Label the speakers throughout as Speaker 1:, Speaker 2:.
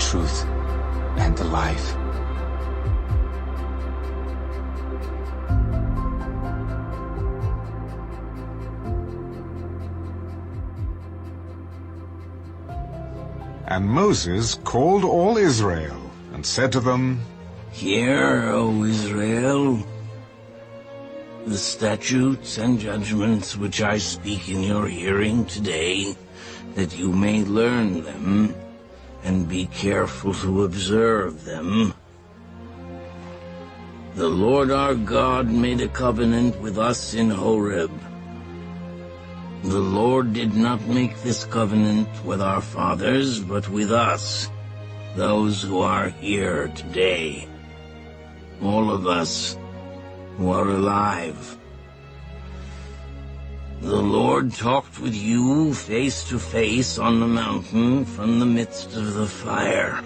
Speaker 1: truth and the life.
Speaker 2: And Moses called all Israel and said to them,
Speaker 3: Hear, O Israel, the statutes and judgments which I speak in your hearing today, that you may learn them and be careful to observe them. The Lord our God made a covenant with us in Horeb. The Lord did not make this covenant with our fathers, but with us, those who are here today, all of us who are alive. The Lord talked with you face to face on the mountain from the midst of the fire.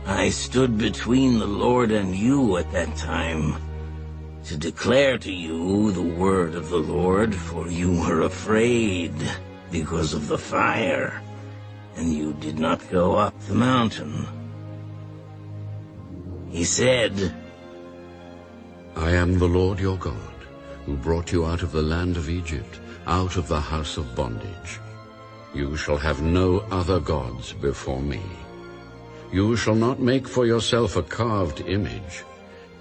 Speaker 3: I stood between the Lord and you at that time, to declare to you the word of the Lord, for you were afraid because of the fire, and you did not go up the mountain. He said,
Speaker 4: I am the Lord your God, who brought you out of the land of Egypt, out of the house of bondage. You shall have no other gods before me. You shall not make for yourself a carved image,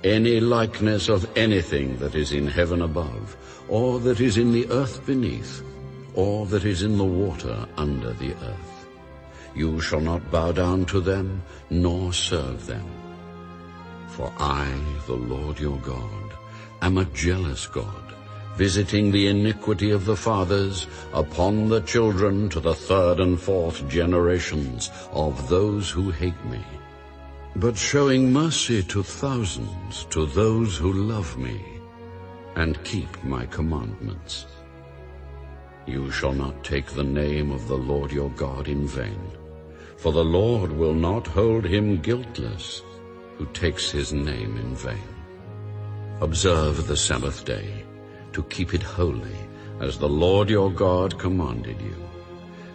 Speaker 4: any likeness of anything that is in heaven above, or that is in the earth beneath, or that is in the water under the earth. You shall not bow down to them, nor serve them. For I, the Lord your God, am a jealous God, visiting the iniquity of the fathers upon the children to the third and fourth generations of those who hate me, but showing mercy to thousands, to those who love me and keep my commandments. You shall not take the name of the Lord your God in vain, for the Lord will not hold him guiltless who takes his name in vain. Observe the Sabbath day, to keep it holy, as the Lord your God commanded you.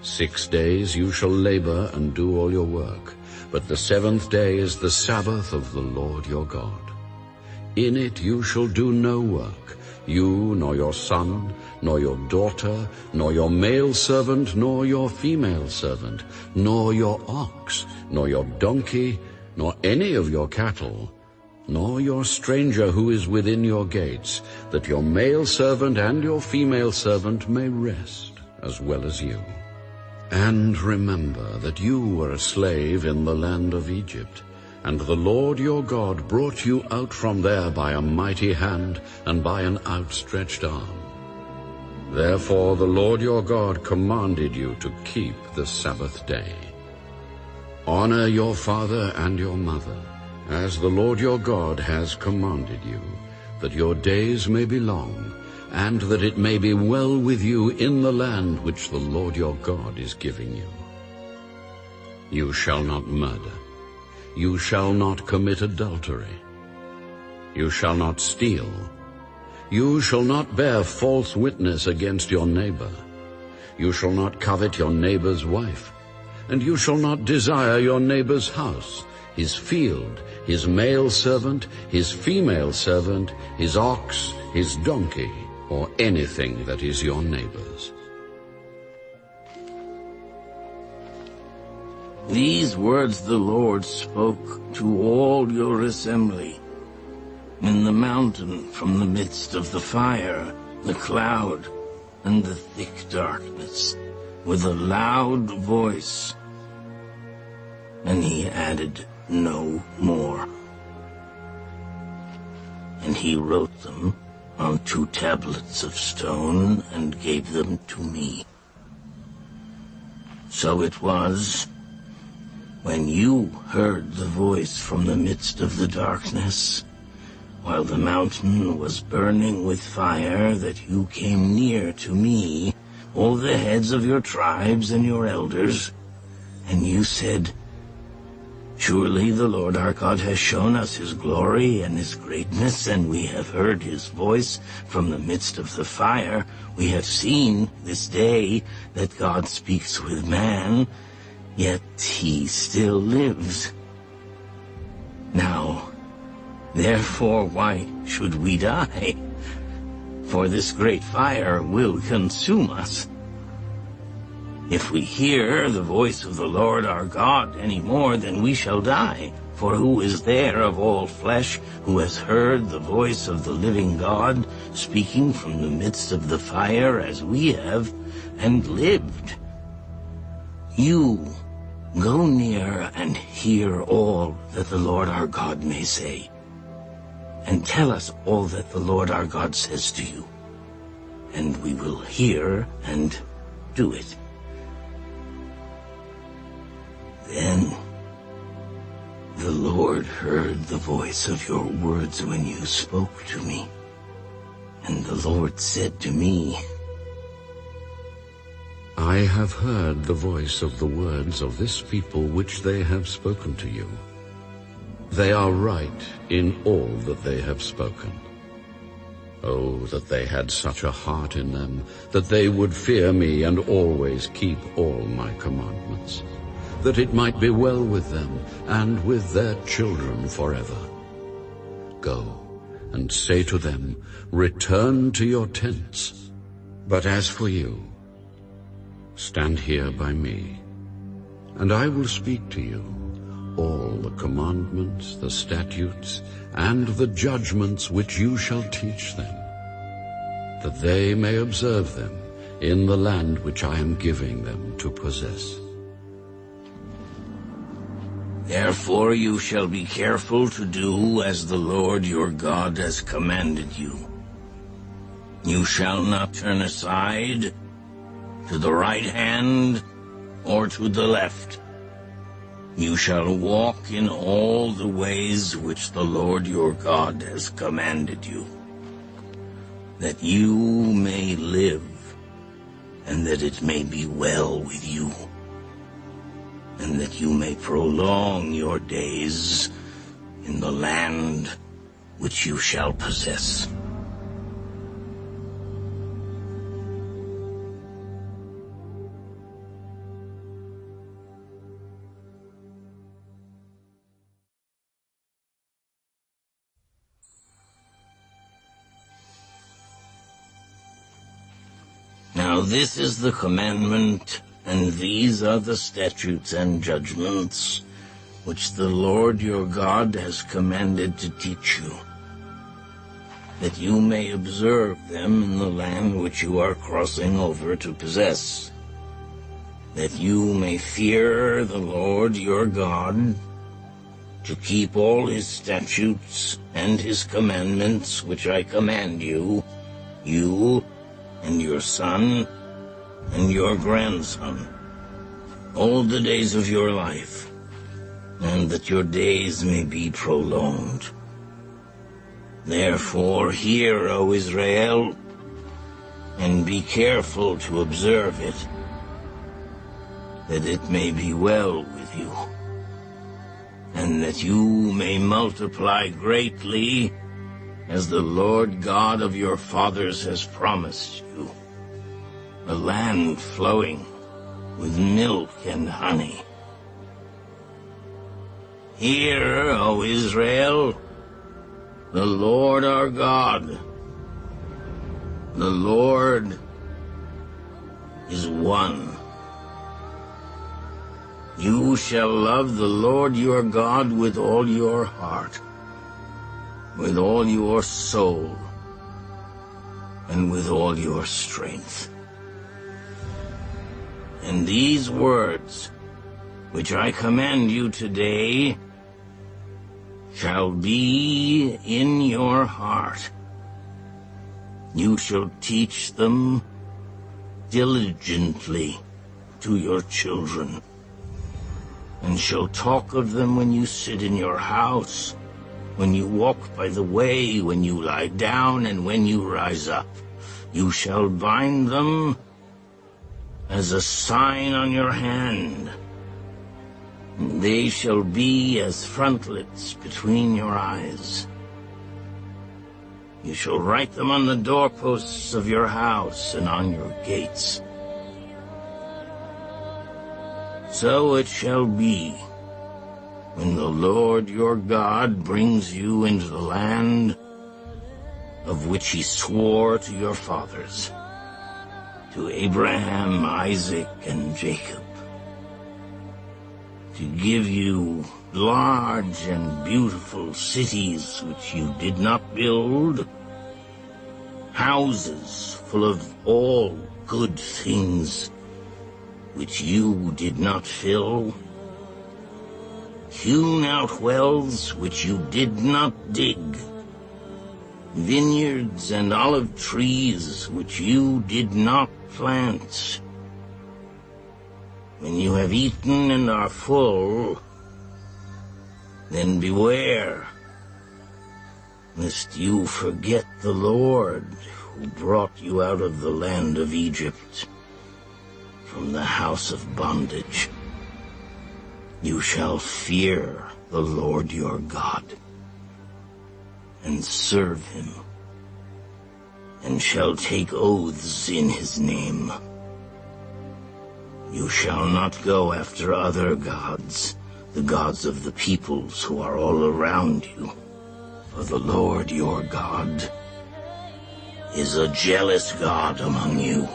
Speaker 4: 6 days you shall labor and do all your work, but the seventh day is the Sabbath of the Lord your God. In it you shall do no work, you, nor your son, nor your daughter, nor your male servant, nor your female servant, nor your ox, nor your donkey, nor any of your cattle, nor your stranger who is within your gates, that your male servant and your female servant may rest as well as you. And remember that you were a slave in the land of Egypt, and the Lord your God brought you out from there by a mighty hand and by an outstretched arm. Therefore the Lord your God commanded you to keep the Sabbath day. Honor your father and your mother, as the Lord your God has commanded you, that your days may be long, and that it may be well with you in the land which the Lord your God is giving you. You shall not murder. You shall not commit adultery. You shall not steal. You shall not bear false witness against your neighbor. You shall not covet your neighbor's wife. And you shall not desire your neighbor's house, his field, his male servant, his female servant, his ox, his donkey, or anything that is your neighbor's.
Speaker 3: These words the Lord spoke to all your assembly in the mountain from the midst of the fire, the cloud, and the thick darkness, with a loud voice. And he added no more. And he wrote them on 2 tablets of stone and gave them to me. So it was, when you heard the voice from the midst of the darkness, while the mountain was burning with fire, that you came near to me, all the heads of your tribes and your elders, and you said, Surely the Lord our God has shown us his glory and his greatness, and we have heard his voice from the midst of the fire. We have seen this day that God speaks with man, yet he still lives. Now, therefore, why should we die? For this great fire will consume us. If we hear the voice of the Lord our God any more, then we shall die. For who is there of all flesh who has heard the voice of the living God speaking from the midst of the fire as we have, and lived? You go near and hear all that the Lord our God may say, and tell us all that the Lord our God says to you, and we will hear and do it. Then the Lord heard the voice of your words when you spoke to me, and the Lord said to me,
Speaker 4: I have heard the voice of the words of this people which they have spoken to you. They are right in all that they have spoken. Oh, that they had such a heart in them, that they would fear me and always keep all my commandments, that it might be well with them and with their children forever. Go and say to them, return to your tents. But as for you, stand here by me, and I will speak to you all the commandments, the statutes, and the judgments which you shall teach them, that they may observe them in the land which I am giving them to possess.
Speaker 3: Therefore you shall be careful to do as the Lord your God has commanded you. You shall not turn aside to the right hand or to the left. You shall walk in all the ways which the Lord your God has commanded you, that you may live, and that it may be well with you, and that you may prolong your days in the land which you shall possess. Now this is the commandment, and these are the statutes and judgments which the Lord your God has commanded to teach you, that you may observe them in the land which you are crossing over to possess, that you may fear the Lord your God, to keep all his statutes and his commandments which I command you, you and your son and your grandson, all the days of your life, and that your days may be prolonged. Therefore hear, O Israel, and be careful to observe it, that it may be well with you, and that you may multiply greatly, as the Lord God of your fathers has promised you, a land flowing with milk and honey. Hear, O Israel, the Lord our God, the Lord is one. You shall love the Lord your God with all your heart, with all your soul, and with all your strength. And these words, which I command you today, shall be in your heart. You shall teach them diligently to your children, and shall talk of them when you sit in your house, when you walk by the way, when you lie down, and when you rise up. You shall bind them as a sign on your hand. They shall be as frontlets between your eyes. You shall write them on the doorposts of your house and on your gates. So it shall be, when the Lord your God brings you into the land of which he swore to your fathers, to Abraham, Isaac, and Jacob, to give you large and beautiful cities which you did not build, houses full of all good things which you did not fill, hewn out wells which you did not dig, vineyards and olive trees which you did not plant. When you have eaten and are full, then beware, lest you forget the Lord who brought you out of the land of Egypt, from the house of bondage. You shall fear the Lord your God, and serve him, and shall take oaths in his name. You shall not go after other gods, the gods of the peoples who are all around you, for the Lord your God is a jealous God among you.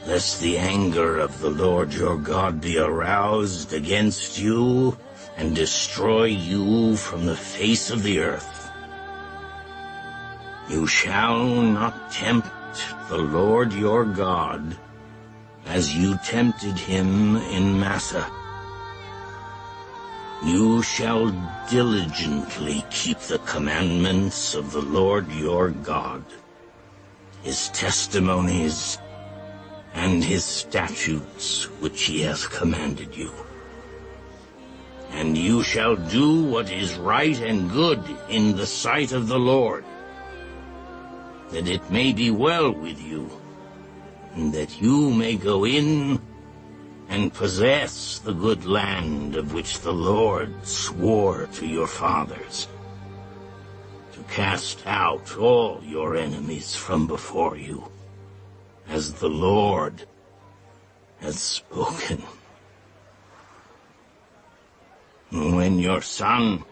Speaker 3: Lest the anger of the Lord your God be aroused against you and destroy you from the face of the earth. You shall not tempt the Lord your God as you tempted him in Massah. You shall diligently keep the commandments of the Lord your God, his testimonies, and his statutes which he has commanded you. And you shall do what is right and good in the sight of the Lord, that it may be well with you, and that you may go in and possess the good land of which the Lord swore to your fathers, to cast out all your enemies from before you, as the Lord has spoken. When your son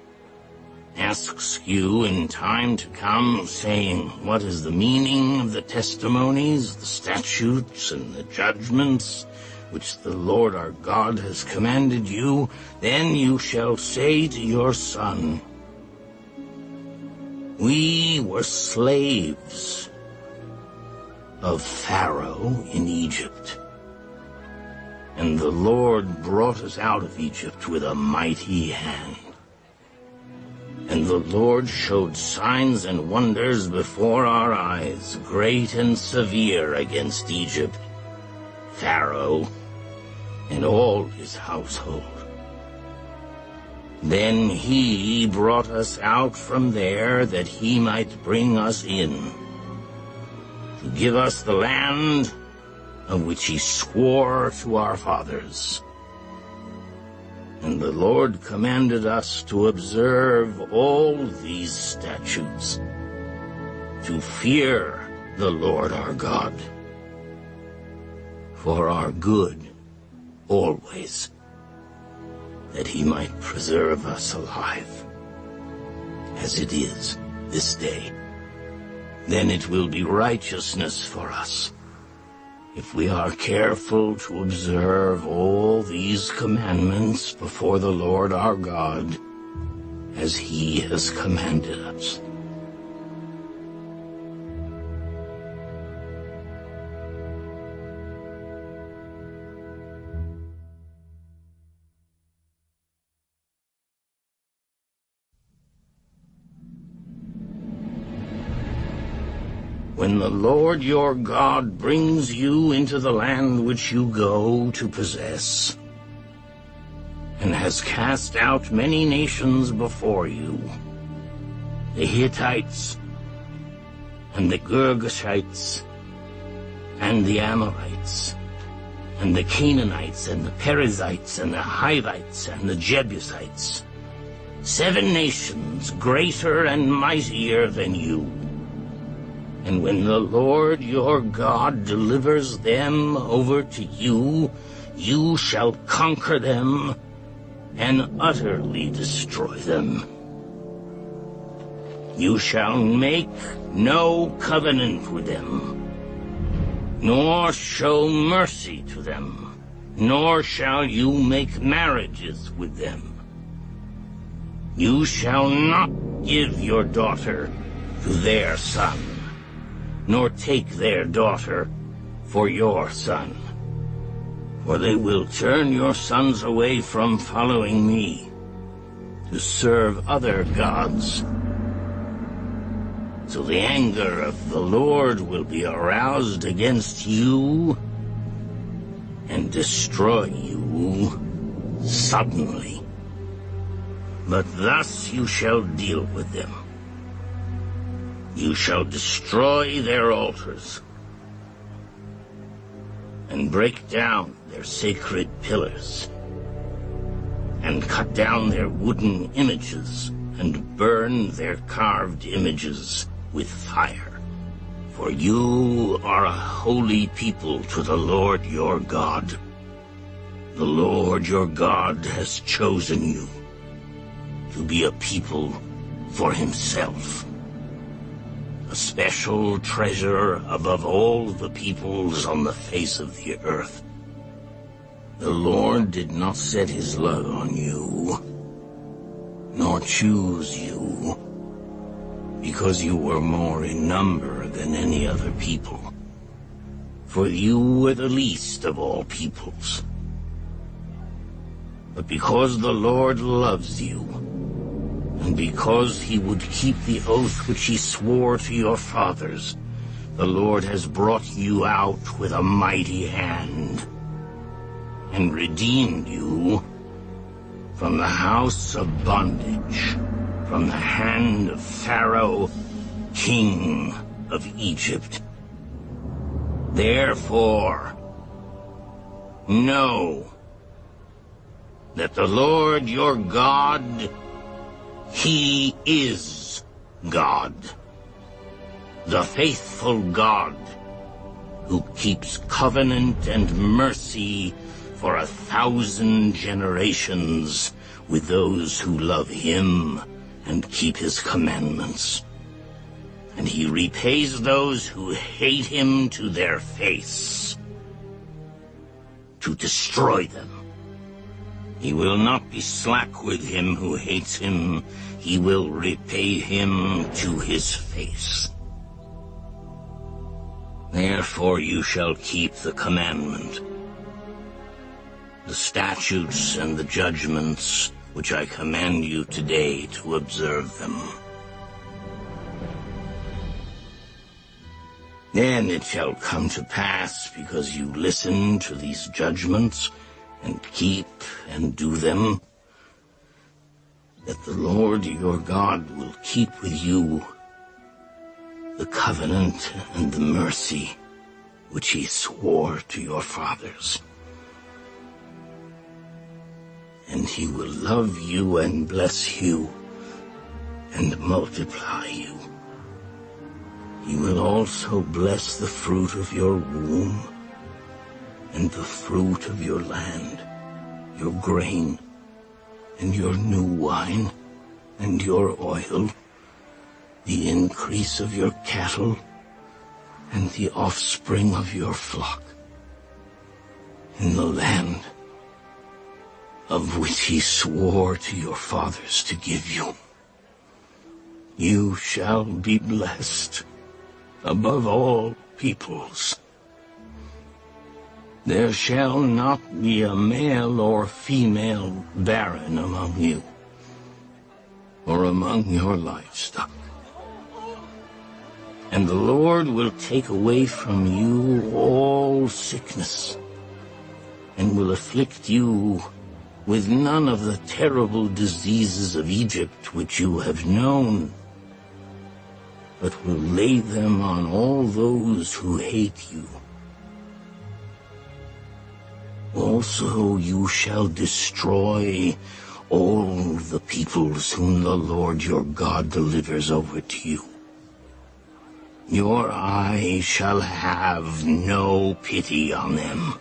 Speaker 3: asks you in time to come, saying, "What is the meaning of the testimonies, the statutes, and the judgments which the Lord our God has commanded you?" then you shall say to your son, "We were slaves of Pharaoh in Egypt, and the Lord brought us out of Egypt with a mighty hand. And the Lord showed signs and wonders before our eyes, great and severe, against Egypt, Pharaoh, and all his household. Then he brought us out from there that he might bring us in, to give us the land of which he swore to our fathers. And the Lord commanded us to observe all these statutes, to fear the Lord our God, for our good always, that he might preserve us alive, as it is this day. Then it will be righteousness for us, if we are careful to observe all these commandments before the Lord our God, as he has commanded us." When the Lord your God brings you into the land which you go to possess, and has cast out many nations before you, the Hittites, and the Girgashites, and the Amorites, and the Canaanites, and the Perizzites, and the Hivites, and the Jebusites, 7 nations greater and mightier than you. And when the Lord your God delivers them over to you, you shall conquer them and utterly destroy them. You shall make no covenant with them, nor show mercy to them, nor shall you make marriages with them. You shall not give your daughter to their son, nor take their daughter for your son. For they will turn your sons away from following me to serve other gods. So the anger of the Lord will be aroused against you and destroy you suddenly. But thus you shall deal with them. You shall destroy their altars and break down their sacred pillars, and cut down their wooden images, and burn their carved images with fire. For you are a holy people to the Lord your God. The Lord your God has chosen you to be a people for himself, a special treasure above all the peoples on the face of the earth. The Lord did not set his love on you, nor choose you, because you were more in number than any other people. For you were the least of all peoples. But because the Lord loves you, and because he would keep the oath which he swore to your fathers, the Lord has brought you out with a mighty hand, and redeemed you from the house of bondage, from the hand of Pharaoh, king of Egypt. Therefore, know that the Lord your God, he is God, the faithful God, who keeps covenant and mercy for 1,000 generations with those who love him and keep his commandments. And he repays those who hate him to their face, to destroy them. He will not be slack with him who hates him. He will repay him to his face. Therefore you shall keep the commandment, the statutes and the judgments which I command you today to observe them. Then it shall come to pass, because you listen to these judgments and keep and do them, that the Lord your God will keep with you the covenant and the mercy which he swore to your fathers. And he will love you and bless you and multiply you. He will also bless the fruit of your womb and the fruit of your land, your grain and your new wine and your oil, the increase of your cattle and the offspring of your flock, in the land of which he swore to your fathers to give you. You shall be blessed above all peoples. There shall not be a male or female barren among you, or among your livestock. And the Lord will take away from you all sickness, and will afflict you with none of the terrible diseases of Egypt which you have known, but will lay them on all those who hate you. Also you shall destroy all the peoples whom the Lord your God delivers over to you. Your eye shall have no pity on them.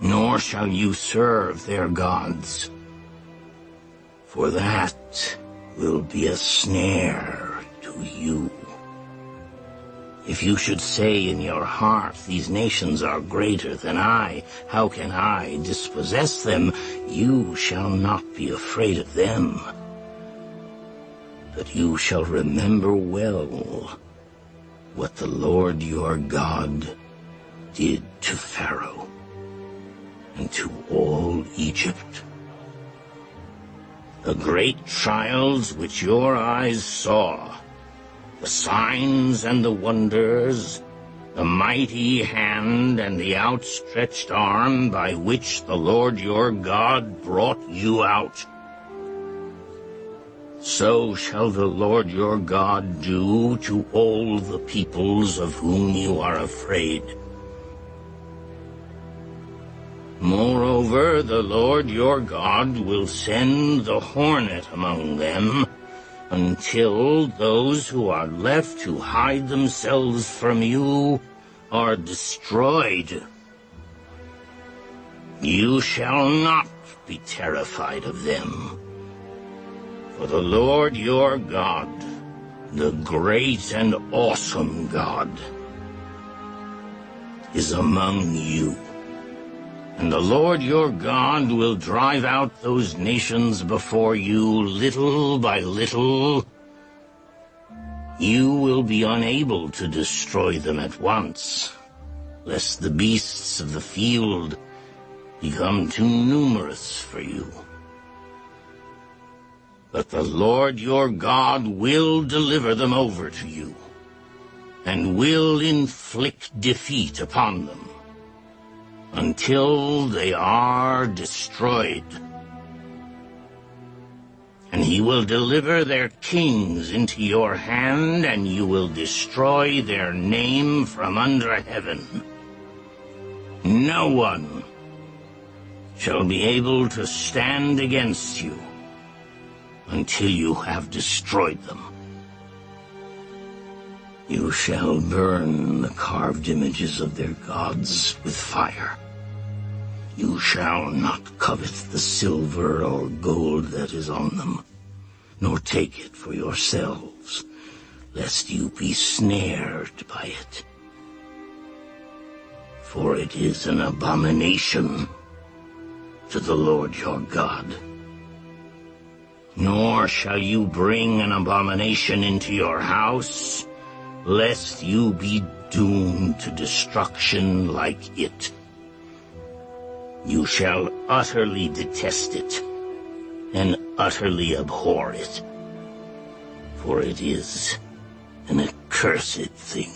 Speaker 3: nor shall you serve their gods, for that will be a snare to you. If you should say in your heart, these nations are greater than I, how can I dispossess them? You shall not be afraid of them, but you shall remember well what the Lord your God did to Pharaoh and to all Egypt. The great trials which your eyes saw, the signs and the wonders, the mighty hand and the outstretched arm by which the Lord your God brought you out. So shall the Lord your God do to all the peoples of whom you are afraid. Moreover, the Lord your God will send the hornet among them, until those who are left to hide themselves from you are destroyed. You shall not be terrified of them, for the Lord your God, the great and awesome God, is among you. And the Lord your God will drive out those nations before you little by little. You will be unable to destroy them at once, lest the beasts of the field become too numerous for you. But the Lord your God will deliver them over to you, and will inflict defeat upon them, until they are destroyed. And he will deliver their kings into your hand, and you will destroy their name from under heaven. No one shall be able to stand against you until you have destroyed them. You shall burn the carved images of their gods with fire. You shall not covet the silver or gold that is on them, nor take it for yourselves, lest you be snared by it. For it is an abomination to the Lord your God. Nor shall you bring an abomination into your house, lest you be doomed to destruction like it. You shall utterly detest it, and utterly abhor it, for it is an accursed thing.